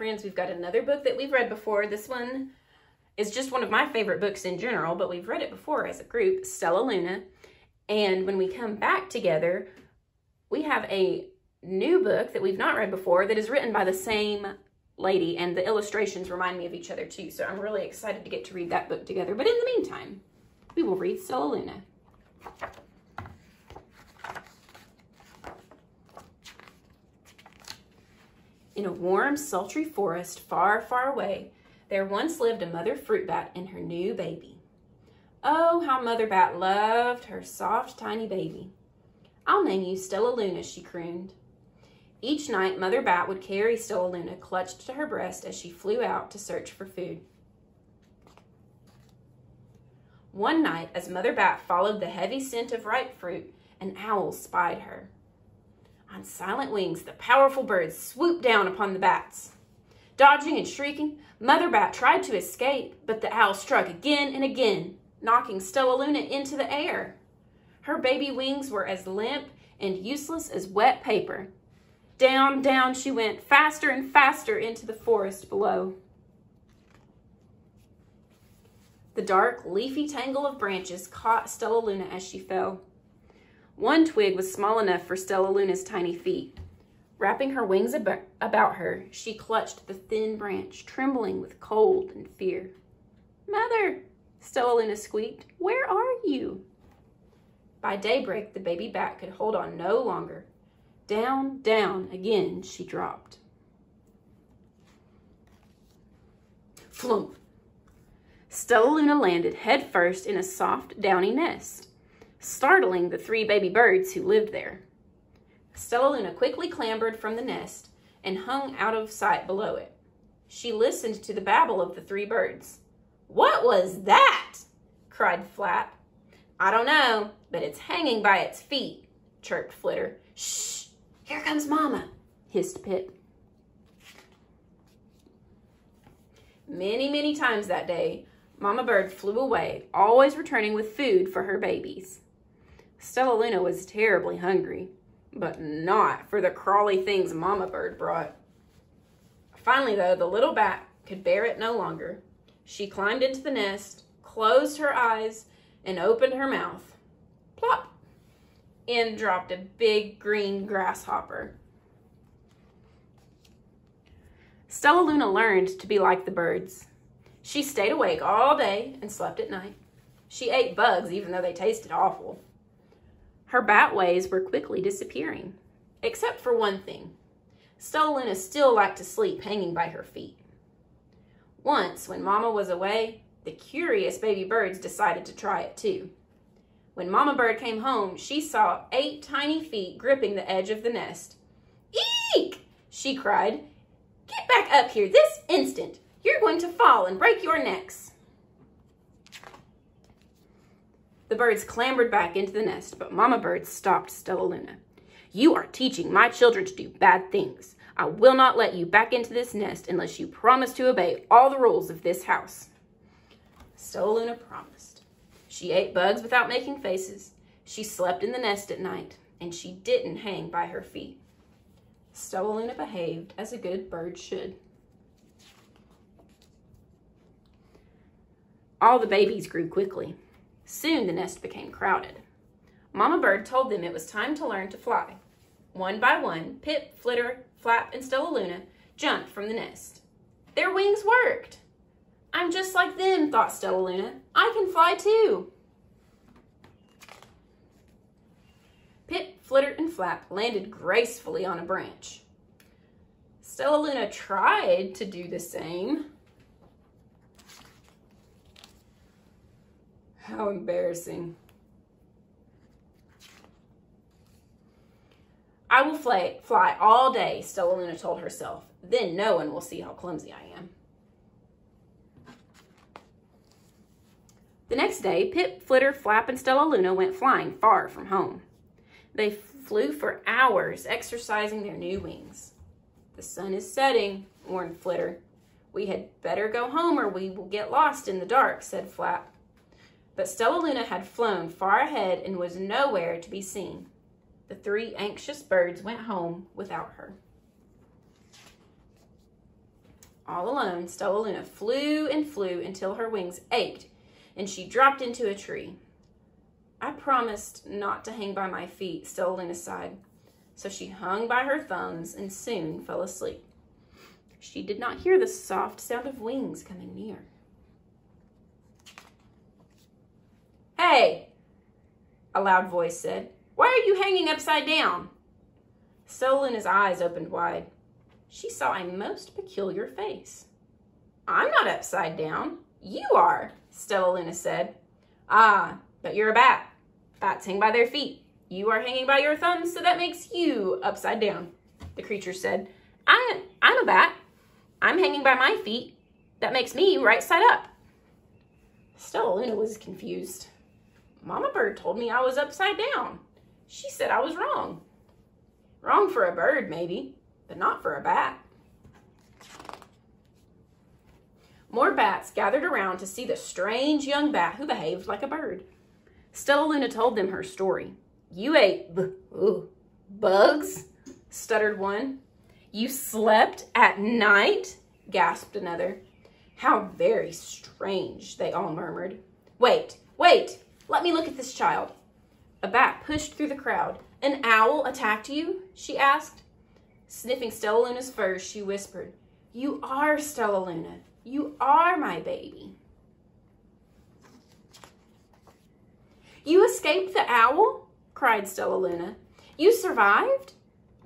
friends, we've got another book that we've read before. This one is just one of my favorite books in general, but we've read it before as a group, Stellaluna. And when we come back together, we have a new book that we've not read before that is written by the same lady, and the illustrations remind me of each other too. So I'm really excited to get to read that book together. But in the meantime, we will read Stellaluna. In a warm, sultry forest far, far away, there once lived a mother fruit bat and her new baby. Oh, how Mother Bat loved her soft, tiny baby. I'll name you Stellaluna, she crooned. Each night, Mother Bat would carry Stellaluna clutched to her breast as she flew out to search for food. One night, as Mother Bat followed the heavy scent of ripe fruit, an owl spied her. On silent wings, the powerful birds swooped down upon the bats. Dodging and shrieking, Mother Bat tried to escape, but the owl struck again and again, knocking Stellaluna into the air. Her baby wings were as limp and useless as wet paper. Down, down she went, faster and faster into the forest below. The dark, leafy tangle of branches caught Stellaluna as she fell. One twig was small enough for Stellaluna's tiny feet. Wrapping her wings about her, she clutched the thin branch, trembling with cold and fear. "Mother," Stellaluna squeaked, "where are you?" By daybreak, the baby bat could hold on no longer. Down, down again she dropped. Flump! Stellaluna landed head first in a soft, downy nest, startling the 3 baby birds who lived there. Stellaluna quickly clambered from the nest and hung out of sight below it. She listened to the babble of the 3 birds. "What was that?" cried Flap. "I don't know, but it's hanging by its feet," chirped Flitter. "Shh, here comes Mama," hissed Pip. Many, many times that day, Mama Bird flew away, always returning with food for her babies. Stellaluna was terribly hungry, but not for the crawly things Mama Bird brought. Finally, though, the little bat could bear it no longer. She climbed into the nest, closed her eyes, and opened her mouth. Plop! In dropped a big green grasshopper. Stellaluna learned to be like the birds. She stayed awake all day and slept at night. She ate bugs even though they tasted awful. Her bat ways were quickly disappearing, except for one thing. Stellaluna still liked to sleep hanging by her feet. Once, when Mama was away, the curious baby birds decided to try it too. When Mama Bird came home, she saw 8 tiny feet gripping the edge of the nest. "Eek!" she cried. "Get back up here this instant. You're going to fall and break your necks." The birds clambered back into the nest, but Mama Bird stopped Stellaluna. "You are teaching my children to do bad things. I will not let you back into this nest unless you promise to obey all the rules of this house." Stellaluna promised. She ate bugs without making faces. She slept in the nest at night, and she didn't hang by her feet. Stellaluna behaved as a good bird should. All the babies grew quickly. Soon the nest became crowded. Mama Bird told them it was time to learn to fly. One by one, Pip, Flitter, Flap, and Stellaluna jumped from the nest. Their wings worked. "I'm just like them," thought Stellaluna. "I can fly too." Pip, Flitter, and Flap landed gracefully on a branch. Stellaluna tried to do the same. How embarrassing. "I will fly all day," Stellaluna told herself. "Then no one will see how clumsy I am." The next day, Pip, Flitter, Flap, and Stellaluna went flying far from home. They flew for hours, exercising their new wings. "The sun is setting," warned Flitter. "We had better go home or we will get lost in the dark," said Flap. But Stellaluna had flown far ahead and was nowhere to be seen. The 3 anxious birds went home without her. All alone, Stellaluna flew and flew until her wings ached and she dropped into a tree. I promised not to hang by my feet, Stellaluna sighed. So she hung by her thumbs and soon fell asleep. She did not hear the soft sound of wings coming near. "Hey," a loud voice said, "why are you hanging upside down?" Stellaluna's eyes opened wide. She saw a most peculiar face. "I'm not upside down. You are," Stellaluna said. "Ah, but you're a bat. Bats hang by their feet. You are hanging by your thumbs, so that makes you upside down," the creature said. I'm a bat. I'm hanging by my feet. That makes me right side up." Stellaluna was confused. Mama Bird told me I was upside down. She said I was wrong. Wrong for a bird, maybe, but not for a bat. More bats gathered around to see the strange young bat who behaved like a bird. Stellaluna told them her story. "You ate bugs?" stuttered one. "You slept at night?" gasped another. "How very strange," they all murmured. Wait, let me look at this child." A bat pushed through the crowd. "An owl attacked you?" she asked. Sniffing Stellaluna's fur, she whispered, "You are Stellaluna. You are my baby." "You escaped the owl?" cried Stellaluna. "You survived?"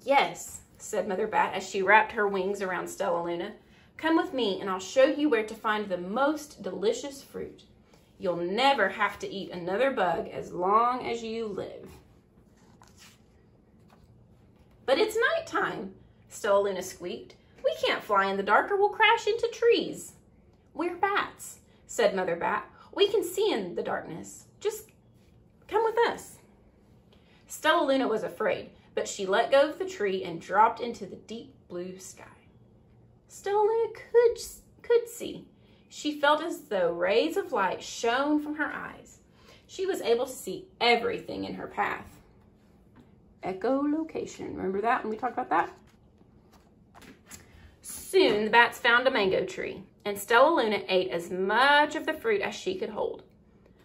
"Yes," said Mother Bat as she wrapped her wings around Stellaluna. "Come with me and I'll show you where to find the most delicious fruit. You'll never have to eat another bug as long as you live." "But it's nighttime," Stellaluna squeaked. "We can't fly in the dark or we'll crash into trees." "We're bats," said Mother Bat. "We can see in the darkness. Just come with us." Stellaluna was afraid, but she let go of the tree and dropped into the deep blue sky. Stellaluna could see. She felt as though rays of light shone from her eyes. She was able to see everything in her path. Echolocation. Remember that when we talked about that? Soon the bats found a mango tree, and Stellaluna ate as much of the fruit as she could hold.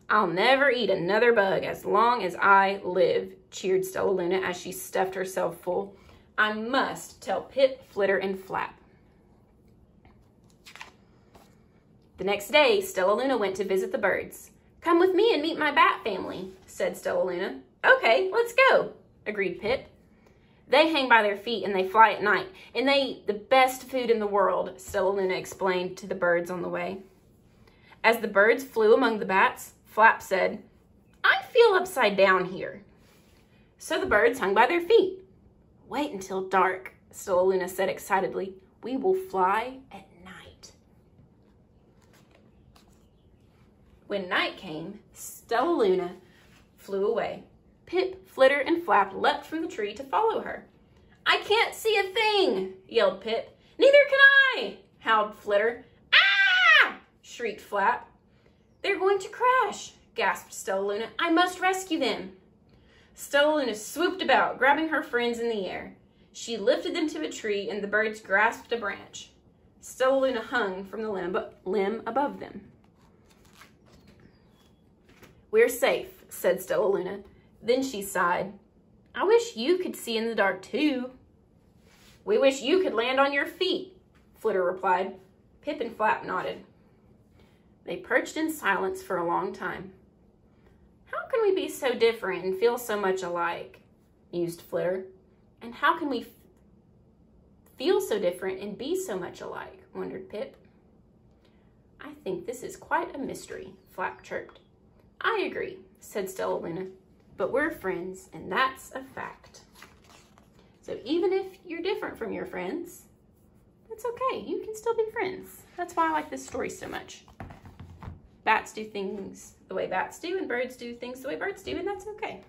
"I'll never eat another bug as long as I live," cheered Stellaluna as she stuffed herself full. "I must tell Pip, Flitter, and Flap." The next day, Stellaluna went to visit the birds. "Come with me and meet my bat family," said Stellaluna. "Okay, let's go," agreed Pip. "They hang by their feet and they fly at night, and they eat the best food in the world," Stellaluna explained to the birds on the way. As the birds flew among the bats, Flap said, "I feel upside down here." So the birds hung by their feet. "Wait until dark," Stellaluna said excitedly. "We will fly at night." When night came, Stellaluna flew away. Pip, Flitter, and Flap leapt from the tree to follow her. "I can't see a thing," yelled Pip. "Neither can I," howled Flitter. "Ah!" shrieked Flap. "They're going to crash," gasped Stellaluna. "I must rescue them." Stellaluna swooped about, grabbing her friends in the air. She lifted them to a tree, and the birds grasped a branch. Stellaluna hung from the limb above them. "We're safe," said Stellaluna. Then she sighed. "I wish you could see in the dark too." "We wish you could land on your feet," Flitter replied. Pip and Flap nodded. They perched in silence for a long time. "How can we be so different and feel so much alike?" mused Flitter. "And how can we feel so different and be so much alike?" wondered Pip. "I think this is quite a mystery," Flap chirped. "I agree," said Stellaluna. "But we're friends, and that's a fact. So even if you're different from your friends, that's okay. You can still be friends." That's why I like this story so much. Bats do things the way bats do, and birds do things the way birds do, and that's okay.